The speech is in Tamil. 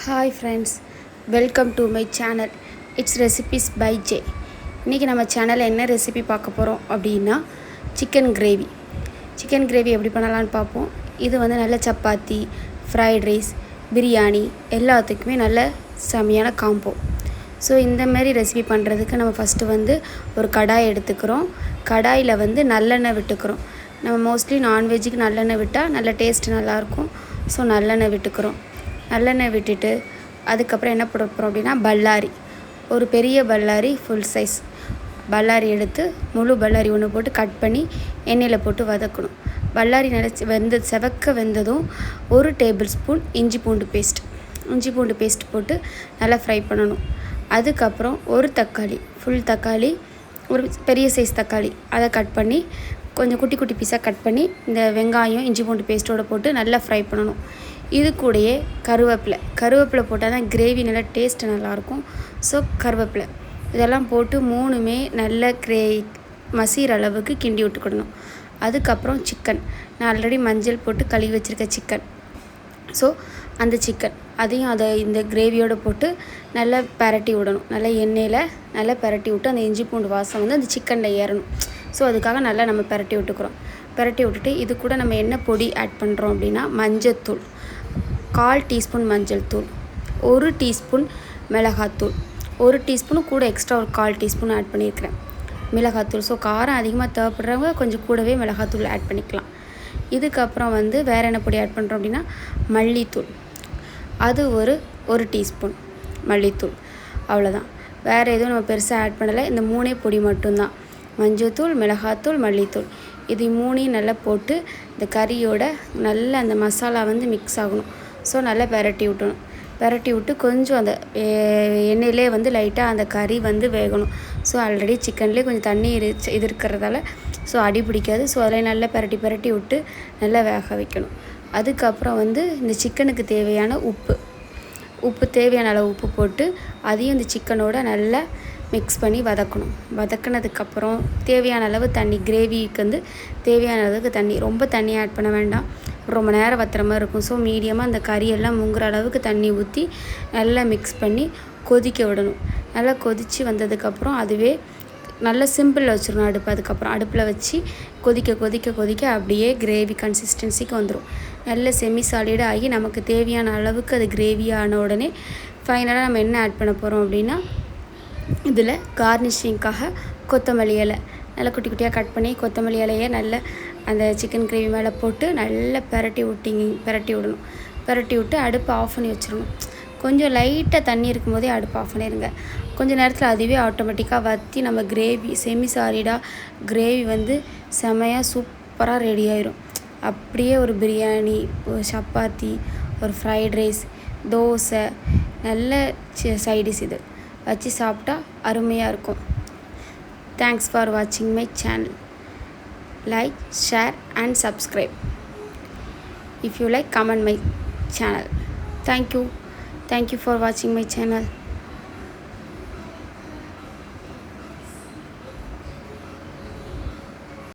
Hi friends, welcome to my channel. It's recipes by J. இன்றைக்கி நம்ம சேனலில் என்ன ரெசிபி பார்க்க போகிறோம் அப்படின்னா சிக்கன் கிரேவி எப்படி பண்ணலான்னு பார்ப்போம். இது வந்து நல்ல சப்பாத்தி, ஃப்ரைட் ரைஸ், பிரியாணி எல்லாத்துக்குமே நல்ல செமையான காம்போ. ஸோ இந்தமாரி ரெசிபி பண்ணுறதுக்கு நம்ம ஃபஸ்ட்டு வந்து ஒரு கடாய் எடுத்துக்கிறோம். கடாயில் வந்து நல்லெண்ணெய் விட்டுக்கிறோம். நம்ம மோஸ்ட்லி நான்வெஜ்ஜுக்கு நல்லெண்ணெய் விட்டால் நல்ல டேஸ்ட் நல்லாயிருக்கும். ஸோ நல்லெண்ணெய் விட்டுக்கிறோம். நல்லெண்ணெய் விட்டுட்டு அதுக்கப்புறம் என்ன போட போகிறோம் அப்படின்னா ஒரு பெரிய பல்லாரி ஃபுல் சைஸ் பல்லாரி எடுத்து முழு பல்லாரி ஒன்று போட்டு கட் பண்ணி எண்ணெயில் போட்டு வதக்கணும். பல்லாரி நல்லா செவக்க வெந்ததும் 1 டேபிள் ஸ்பூன் இஞ்சி பூண்டு பேஸ்ட் போட்டு நல்லா ஃப்ரை பண்ணணும். அதுக்கப்புறம் ஒரு தக்காளி, ஃபுல் தக்காளி, ஒரு பெரிய சைஸ் தக்காளி அதை கட் பண்ணி கொஞ்சம் குட்டி குட்டி பீஸாக கட் பண்ணி இந்த வெங்காயம் இஞ்சி பூண்டு பேஸ்ட்டோடு போட்டு நல்லா ஃப்ரை பண்ணணும். இது கூடயே கருவேப்பிலை போட்டால் தான் கிரேவி நல்லா டேஸ்ட்டு நல்லாயிருக்கும். ஸோ கருவேப்பிலை இதெல்லாம் போட்டு மூணுமே நல்ல மசிகிற அளவுக்கு கிண்டி விட்டுக்கிடணும். அதுக்கப்புறம் சிக்கன், நான் ஆல்ரெடி மஞ்சள் போட்டு கழுவி வச்சுருக்க சிக்கன். ஸோ அந்த சிக்கன் அதையும் இந்த கிரேவியோடு போட்டு நல்லா பரட்டி விடணும். நல்லா எண்ணெயில் நல்லா பரட்டி விட்டு அந்த இஞ்சி பூண்டு வாசம் வந்து அந்த சிக்கனில் ஏறணும். ஸோ அதுக்காக நல்லா நம்ம பரட்டி விட்டுட்டு இது கூட நம்ம என்ன பொடி ஆட் பண்ணுறோம் அப்படின்னா மஞ்சத்தூள், 1/4 டீஸ்பூன் மஞ்சள் தூள், 1 டீஸ்பூன் மிளகாத்தூள், 1 டீஸ்பூனு கூட எக்ஸ்ட்ரா ஒரு 1/4 டீஸ்பூன் ஆட் பண்ணியிருக்கிறேன் மிளகாத்தூள். ஸோ காரம் அதிகமாக தேவைப்படுறவங்க கொஞ்சம் கூடவே மிளகாத்தூள் ஆட் பண்ணிக்கலாம். இதுக்கப்புறம் வந்து வேறு என்ன பொடி ஆட் பண்ணுறோம் அப்படின்னா மல்லித்தூள், அது ஒரு டீஸ்பூன் மல்லித்தூள். அவ்வளோதான், வேறு எதுவும் நம்ம பெருசாக ஆட் பண்ணலை. இந்த 3 பொடி மட்டும்தான், மஞ்சத்தூள், மிளகாத்தூள், மல்லித்தூள். இது 3 நல்லா போட்டு இந்த கறியோட நல்லா அந்த மசாலா வந்து மிக்ஸ் ஆகணும். ஸோ நல்லா பரட்டி விட்டு கொஞ்சம் அந்த எண்ணெயிலே வந்து லைட்டாக அந்த கறி வந்து வேகணும். ஸோ ஆல்ரெடி சிக்கன்லேயே கொஞ்சம் தண்ணி இது இருக்கிறதால ஸோ அடி பிடிக்காது. ஸோ அதில் நல்லா பரட்டி விட்டு நல்லா வேக வைக்கணும். அதுக்கப்புறம் வந்து இந்த சிக்கனுக்கு தேவையான தேவையான அளவு உப்பு போட்டு அதையும் இந்த சிக்கனோட நல்லா மிக்ஸ் பண்ணி வதக்கினதுக்கப்புறம் தேவையான அளவு தண்ணி, கிரேவிக்கு வந்து தேவையான அளவுக்கு தண்ணி, ரொம்ப தண்ணி ஆட் பண்ண வேண்டாம், ரொம்ப நேரம் வத்துற மாதிரி இருக்கும். ஸோ மீடியமாக அந்த கறியெல்லாம் முங்குற அளவுக்கு தண்ணி ஊற்றி நல்லா மிக்ஸ் பண்ணி கொதிக்க விடணும். நல்லா கொதித்து வந்ததுக்கப்புறம் அதுவே நல்லா சிம்பிளில் வச்சிடணும் அதுக்கப்புறம் அடுப்பில் வச்சு கொதிக்க அப்படியே கிரேவி கன்சிஸ்டன்சிக்கு வந்துடும். நல்ல செமி சாலிடாக ஆகி நமக்கு தேவையான அளவுக்கு அது கிரேவி ஆன உடனே ஃபைனலாக நம்ம என்ன ஆட் பண்ண போகிறோம் அப்படின்னா இதில் கார்னிஷிங்காக கொத்தமல்லி இலை நல்லா குட்டி குட்டியாக கட் பண்ணி கொத்தமல்லி இலையை நல்லா அந்த சிக்கன் கிரேவி மேலே போட்டு நல்லா பரட்டி விடணும். பரட்டி விட்டு அடுப்பை ஆஃப் பண்ணி வச்சிடணும். கொஞ்சம் லைட்டாக தண்ணி இருக்கும் போதே அடுப்பு ஆஃப் பண்ணிடுங்க. கொஞ்சம் நேரத்தில் அதுவே ஆட்டோமேட்டிக்காக வற்றி நம்ம கிரேவி செமி சாலிடாக கிரேவி வந்து செமையாக சூப்பராக ரெடி ஆயிரும். அப்படியே ஒரு பிரியாணி, ஒரு சப்பாத்தி, ஒரு ஃப்ரைட் ரைஸ், தோசை, நல்ல சைடிஷ் இது வச்சு சாப்பிட்டா அருமையாக இருக்கும். தேங்க்ஸ் ஃபார் வாட்சிங் my channel. Like, share and subscribe. If you like, comment my channel. Thank you for watching my channel.